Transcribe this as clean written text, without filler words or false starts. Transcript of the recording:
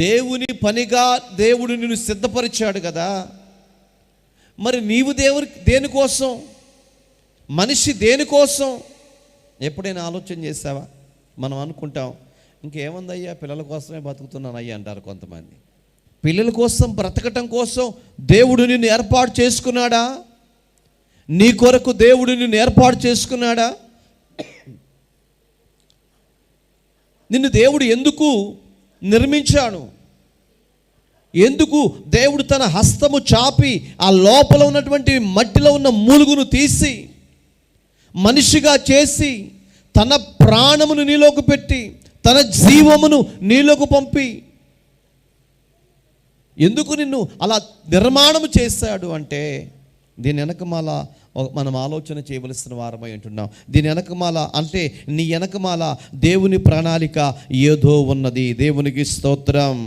దేవుని పనిగా దేవుడు నిన్ను సిద్ధపరిచాడు కదా. మరి నీవు దేనికోసం, మనిషి దేనికోసం ఎప్పుడైనా ఆలోచన చేసావా? మనం అనుకుంటాం ఇంకేముందయ్యా, పిల్లల కోసమే బతుకుతున్నాను అయ్యా అంటారు కొంతమంది. పిల్లల కోసం బ్రతకటం కోసం దేవుడు నిన్ను ఏర్పాటు చేసుకున్నాడా? నీ కొరకు దేవుడు నిన్ను ఏర్పాటు చేసుకున్నాడా? నిన్ను దేవుడు ఎందుకు నిర్మించాడు? ఎందుకు దేవుడు తన హస్తము చాపి ఆ లోపల ఉన్నటువంటి మట్టిలో ఉన్న మూలుగును తీసి మనిషిగా చేసి తన ప్రాణమును నీలోకి పెట్టి తన జీవమును నీలోకి పంపి ఎందుకు నిన్ను అలా నిర్మాణము చేశాడు అంటే, దీని వెనకమాల మనం ఆలోచన చేయవలసిన వారమై ఉంటున్నాం. దీని వెనకమాల అంటే నీ వెనకమాల దేవుని ప్రణాళిక ఏదో ఉన్నది. దేవునికి స్తోత్రం.